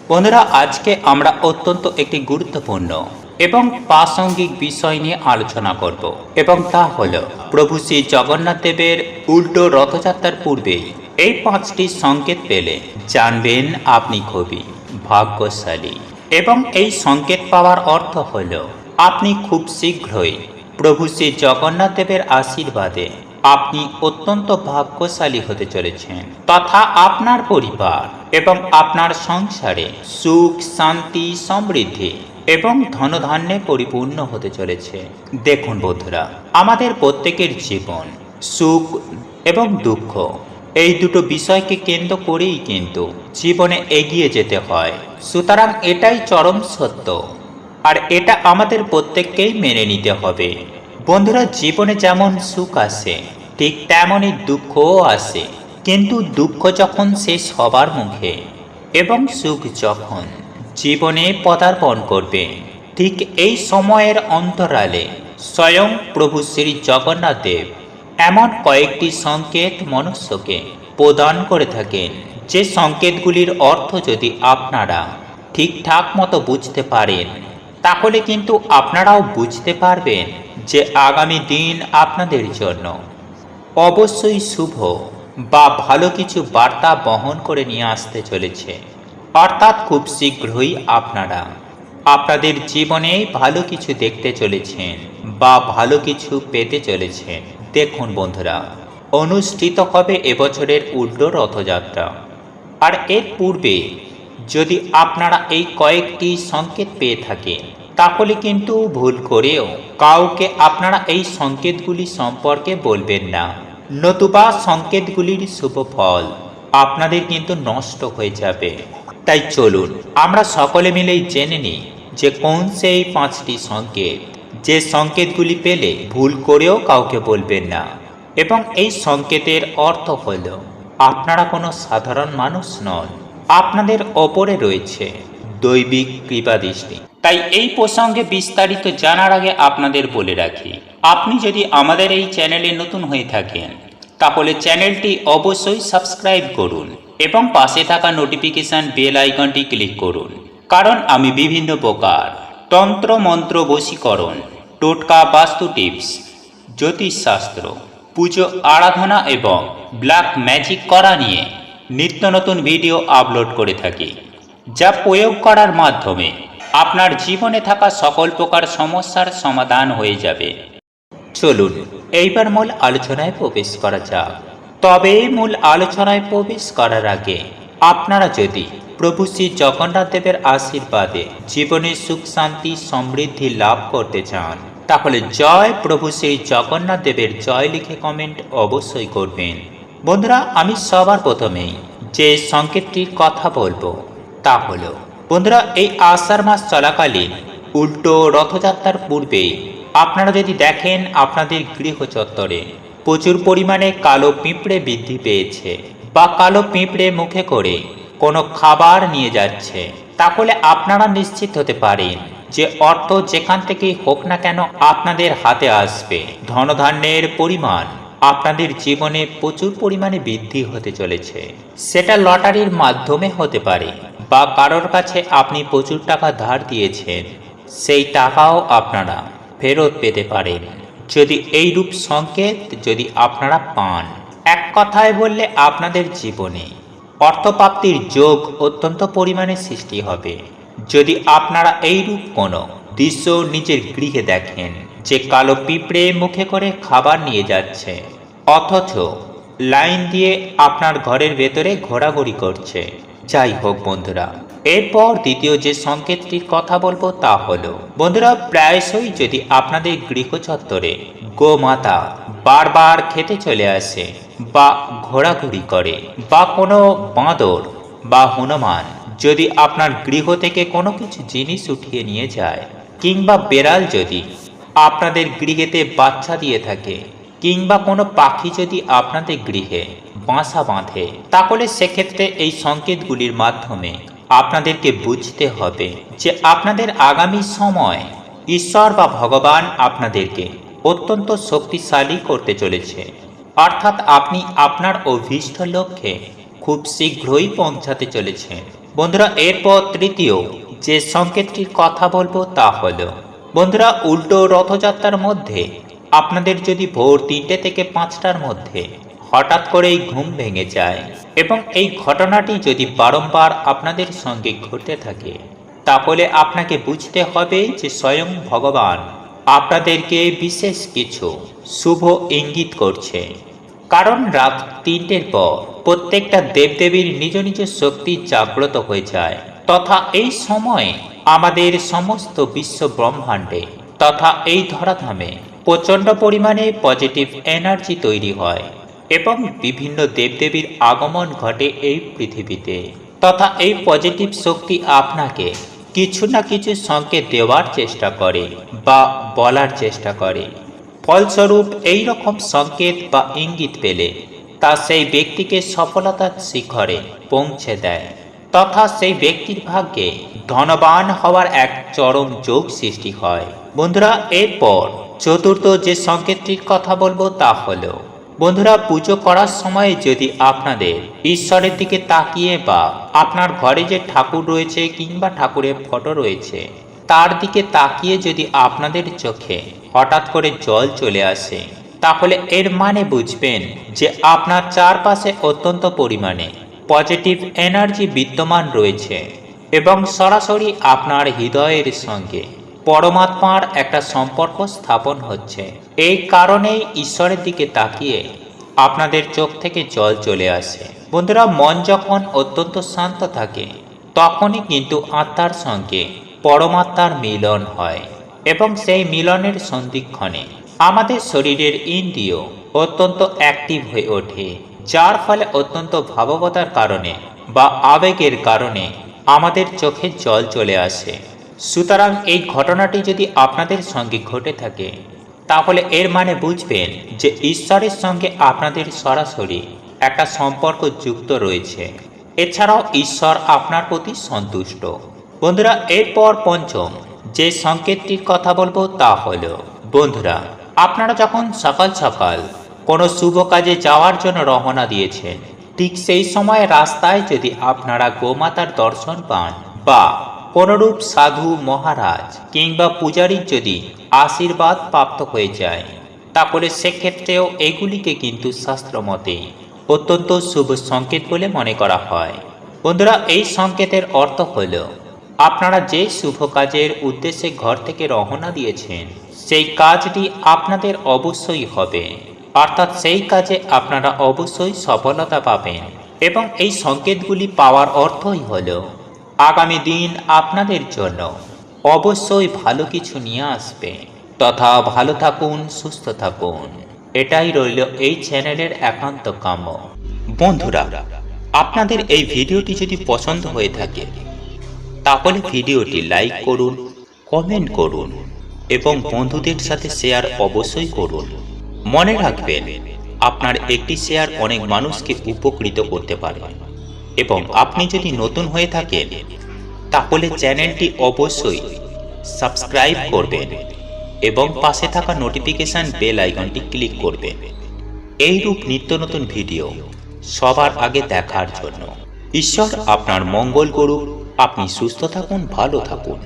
বন্ধুরা, আজকে আমরা অত্যন্ত একটি গুরুত্বপূর্ণ এবং প্রাসঙ্গিক বিষয় নিয়ে আলোচনা করব, এবং তা হলো প্রভু শ্রী জগন্নাথ দেবের উল্টো রথযাত্রার পূর্বেই এই 5টি সংকেত পেলে জানবেন আপনি খুবই ভাগ্যশালী। এবং এই সংকেত পাওয়ার অর্থ হলো আপনি খুব শীঘ্রই প্রভু শ্রী জগন্নাথ দেবের আশীর্বাদে আপনি অত্যন্ত ভাগ্যশালী হতে চলেছেন, তথা আপনার পরিবার এবং আপনার সংসারে সুখ, শান্তি, সমৃদ্ধি এবং ধনধান্যে পরিপূর্ণ হতে চলেছে। দেখুন বন্ধুরা, আমাদের প্রত্যেকের জীবন সুখ এবং দুঃখ এই দুটো বিষয়কে কেন্দ্র করেই কিন্তু জীবনে এগিয়ে যেতে হয়। সুতরাং এটাই চরম সত্য, আর এটা আমাদের প্রত্যেককেই মেনে নিতে হবে। বন্ধুরা, জীবনে যেমন সুখ আসে ঠিক তেমনই দুঃখও আসে, কিন্তু দুঃখ যখন শেষ হবার মুখে এবং সুখ যখন জীবনে পদার্পণ করবে, ঠিক এই সময়ের অন্তরালে স্বয়ং প্রভু শ্রী জগন্নাথ দেব এমন কয়েকটি সংকেত মনুষ্যকে প্রদান করে থাকেন, যে সংকেতগুলির অর্থ যদি আপনারা ঠিকঠাক মতো বুঝতে পারেন, তাহলে কিন্তু আপনারাও বুঝতে পারবেন যে আগামী দিন আপনাদের জন্য অবশ্যই শুভ বা ভালো কিছু বার্তা বহন করে নিয়ে আসতে চলেছে। অর্থাৎ খুব শীঘ্রই আপনারা আপনাদের জীবনে ভালো কিছু দেখতে চলেছেন বা ভালো কিছু পেতে চলেছেন। দেখুন বন্ধুরা, অনুষ্ঠিত হবে এবছরের উল্টো রথযাত্রা, আর এর পূর্বে যদি আপনারা এই কয়েকটি সংকেত পেয়ে থাকেন, তাহলে কিন্তু ভুল করেও কাউকে আপনারা এই সংকেতগুলি সম্পর্কে বলবেন না, নতুবা সংকেতগুলির শুভ ফল আপনাদের কিন্তু নষ্ট হয়ে যাবে। তাই চলুন আমরা সকলে মিলেই জেনে নিই যে কোন সেই 5টি সংকেত, যে সংকেতগুলি পেলে ভুল করেও কাউকে বলবেন না। এবং এই সংকেতের অর্থ হল আপনারা কোনো সাধারণ মানুষ নন, আপনাদের ওপরে রয়েছে দৈবিক কৃপাদৃষ্টি। তাই এই প্রসঙ্গে বিস্তারিত জানার আগে আপনাদের বলে রাখি, আপনি যদি আমাদের এই চ্যানেলে নতুন হয়ে থাকেন, তাহলে চ্যানেলটি অবশ্যই সাবস্ক্রাইব করুন এবং পাশে থাকা নোটিফিকেশন বেল আইকনটি ক্লিক করুন, কারণ আমি বিভিন্ন প্রকার তন্ত্র মন্ত্র, বশীকরণ, টোটকা, বাস্তু টিপস, জ্যোতিষশাস্ত্র, পুজো আরাধনা এবং ব্ল্যাক ম্যাজিক করা নিয়ে নিত্য নতুন ভিডিও আপলোড করে থাকি, যা প্রয়োগ করার মাধ্যমে আপনার জীবনে থাকা সকল প্রকার সমস্যার সমাধান হয়ে যাবে। চলুন এইবার মূল আলোচনায় প্রবেশ করা যাক। তবে মূল আলোচনায় প্রবেশ করার আগে আপনারা যদি প্রভু শ্রী জগন্নাথ দেবের আশীর্বাদে জীবনে সুখ, শান্তি, সমৃদ্ধি লাভ করতে চান, তাহলে জয় প্রভু শ্রী জগন্নাথ দেবের জয় লিখে কমেন্ট অবশ্যই করবেন। বন্ধুরা, আমি সবার প্রথমেই যে সংকেতটির কথা বলবো তা হলো, বন্ধুরা, এই আষাঢ় মাস চলাকালীন উল্টো রথযাত্রার পূর্বেই আপনারা যদি দেখেন আপনাদের গৃহ চত্বরে প্রচুর পরিমাণে কালো পিঁপড়ে বৃদ্ধি পেয়েছে, বা কালো পিঁপড়ে মুখে করে কোনো খাবার নিয়ে যাচ্ছে, তাহলে আপনারা নিশ্চিত হতে পারেন যে অর্থ যেখান থেকেই হোক না কেন আপনাদের হাতে আসবে। ধনধান্যের পরিমাণ আপনাদের জীবনে প্রচুর পরিমাণে বৃদ্ধি হতে চলেছে। সেটা লটারির মাধ্যমে হতে পারে, বা কারোর কাছে আপনি প্রচুর টাকা ধার দিয়েছেন, সেই টাকাও আপনারা ফেরত পেতে পারেন যদি এই রূপ সংকেত যদি আপনারা পান। এক কথায় বললে আপনাদের জীবনে অর্থপ্রাপ্তির যোগ অত্যন্ত পরিমাণে সৃষ্টি হবে যদি আপনারা এই রূপ কোনো দৃশ্য নিজের গৃহে দেখেন, যে কালো পিঁপড়ে মুখে করে খাবার নিয়ে যাচ্ছে, অথচ লাইন দিয়ে আপনার ঘরের ভেতরে ঘোরাঘুরি করছে। যাই হোক বন্ধুরা, এরপর দ্বিতীয় যে সংকেতটির কথা বলবো তা হলো, বন্ধুরা, প্রায়শই যদি আপনাদের গৃহ চত্বরে গোমাতা বারবার খেতে চলে আসে বা ঘোরাঘুরি করে, বা কোনো বাঁদর বা হনুমান যদি আপনার গৃহ থেকে কোনো কিছু জিনিস উঠিয়ে নিয়ে যায়, কিংবা বেড়াল যদি আপনাদের গৃহেতে বাচ্চা দিয়ে থাকে, কিংবা কোনো পাখি যদি আপনাদের গৃহে বাসা বাঁধে, তাহলে সেক্ষেত্রে এই সংকেতগুলির মাধ্যমে আপনাদেরকে বুঝতে হবে যে আপনাদের আগামী সময় ঈশ্বর বা ভগবান আপনাদেরকে অত্যন্ত শক্তিশালী করতে চলেছে, অর্থাৎ আপনি আপনার অভীষ্ট লক্ষ্যে খুব শীঘ্রই পৌঁছাতে চলেছেন। বন্ধুরা এরপর তৃতীয় যে সংকেতটির কথা বলবো তা হলো বন্ধুরা উল্টো রথযাত্রার মধ্যে আপনাদের যদি ভোর 3টে থেকে 5টার মধ্যে হঠাৎ করেই ঘুম ভেঙে যায় এবং এই ঘটনাটি যদি বারংবার আপনাদের সঙ্গে ঘটতে থাকে তাহলে আপনাকে বুঝতে হবে যে স্বয়ং ভগবান আপনাদেরকে বিশেষ কিছু শুভ ইঙ্গিত করছে। কারণ রাত 3টের পর প্রত্যেকটা দেবদেবীর নিজ নিজ শক্তি জাগ্রত হয়ে যায় তথা এই সময়ে আমাদের সমস্ত বিশ্ব ব্রহ্মাণ্ডে তথা এই ধরাধামে প্রচণ্ড পরিমাণে পজিটিভ এনার্জি তৈরি হয় এবং বিভিন্ন দেবদেবীর আগমন ঘটে এই পৃথিবীতে তথা এই পজিটিভ শক্তি আপনাকে কিছু না কিছু সংকেত দেওয়ার চেষ্টা করে বা বলার চেষ্টা করে। ফলস্বরূপ এই রকম সংকেত বা ইঙ্গিত পেলে তা সেই ব্যক্তিকে সফলতার শিখরে পৌঁছে দেয় তথা সেই ব্যক্তির ভাগ্যে ধনবান হওয়ার এক চরম যোগ সৃষ্টি হয়। বন্ধুরা এরপর চতুর্থ যে সংকেতটির কথা বলবো তা হলো বন্ধুরা পুজো করার সময় যদি আপনাদের ঈশ্বরের দিকে তাকিয়ে বা আপনার ঘরে যে ঠাকুর রয়েছে কিংবা ঠাকুরের ফটো রয়েছে তার দিকে তাকিয়ে যদি আপনাদের চোখে হঠাৎ করে জল চলে আসে তাহলে এর মানে বুঝবেন যে আপনার চারপাশে অত্যন্ত পরিমাণে পজিটিভ এনার্জি বিদ্যমান রয়েছে এবং সরাসরি আপনার হৃদয়ের সঙ্গে পরমাত্মার একটা সম্পর্ক স্থাপন হচ্ছে। এই কারণেই ঈশ্বরের দিকে তাকিয়ে আপনাদের চোখ থেকে জল চলে আসে। বন্ধুরা মন যখন অত্যন্ত শান্ত থাকে তখনই কিন্তু আত্মার সঙ্গে পরমাত্মার মিলন হয় এবং সেই মিলনের সন্ধিক্ষণে আমাদের শরীরের ইন্দ্রিয় অত্যন্ত অ্যাক্টিভ হয়ে ওঠে যার ফলে অত্যন্ত ভাববতার কারণে বা আবেগের কারণে আমাদের চোখে জল চলে আসে। সুতরাং এই ঘটনাটি যদি আপনাদের সঙ্গে ঘটে থাকে তাহলে এর মানে বুঝবেন যে ঈশ্বরের সঙ্গে আপনাদের সরাসরি একটা সম্পর্ক যুক্ত রয়েছে। এছাড়াও ঈশ্বর আপনার প্রতি সন্তুষ্ট। বন্ধুরা এরপর পঞ্চম যে সংকেতটির কথা বলবো তা হলো বন্ধুরা আপনারা যখন সকাল সকাল কোনো শুভ কাজে যাওয়ার জন্য রওনা দিয়েছেন ঠিক সেই সময় রাস্তায় যদি আপনারা গোমাতার দর্শন পান বা কোনরূপ সাধু মহারাজ কিংবা পূজারীর যদি আশীর্বাদ প্রাপ্ত হয়ে যায় তাহলে সেক্ষেত্রেও এগুলিকে কিন্তু শাস্ত্রমতে অত্যন্ত শুভ সংকেত বলে মনে করা হয়। বন্ধুরা এই সংকেতের অর্থ হল আপনারা যে শুভ কাজের উদ্দেশ্যে ঘর থেকে রওনা দিয়েছেন সেই কাজটি আপনাদের অবশ্যই হবে, অর্থাৎ সেই কাজে আপনারা অবশ্যই সফলতা পাবেন এবং এই সংকেতগুলি পাওয়ার অর্থই হল আগামী দিন আপনাদের জন্য অবশ্যই ভালো কিছু নিয়ে আসবে। তথা ভালো থাকুন, সুস্থ থাকুন, এটাই রইল এই চ্যানেলের একান্ত কাম্য। বন্ধুরা আপনাদের এই ভিডিওটি যদি পছন্দ হয়ে থাকে তাহলে ভিডিওটি লাইক করুন, কমেন্ট করুন এবং বন্ধুদের সাথে শেয়ার অবশ্যই করুন। মনে রাখবেন আপনার একটি শেয়ার অনেক মানুষকে উপকৃত করতে পারে এবং আপনি যদি নতুন হয়ে থাকেন তাহলে চ্যানেলটি অবশ্যই সাবস্ক্রাইব করবেন এবং পাশে থাকা নোটিফিকেশন বেল আইকনটি ক্লিক করবেন এইরূপ নিত্য নতুন ভিডিও সবার আগে দেখার জন্য। ঈশ্বর আপনার মঙ্গল করুক। আপনি সুস্থ থাকুন, ভালো থাকুন।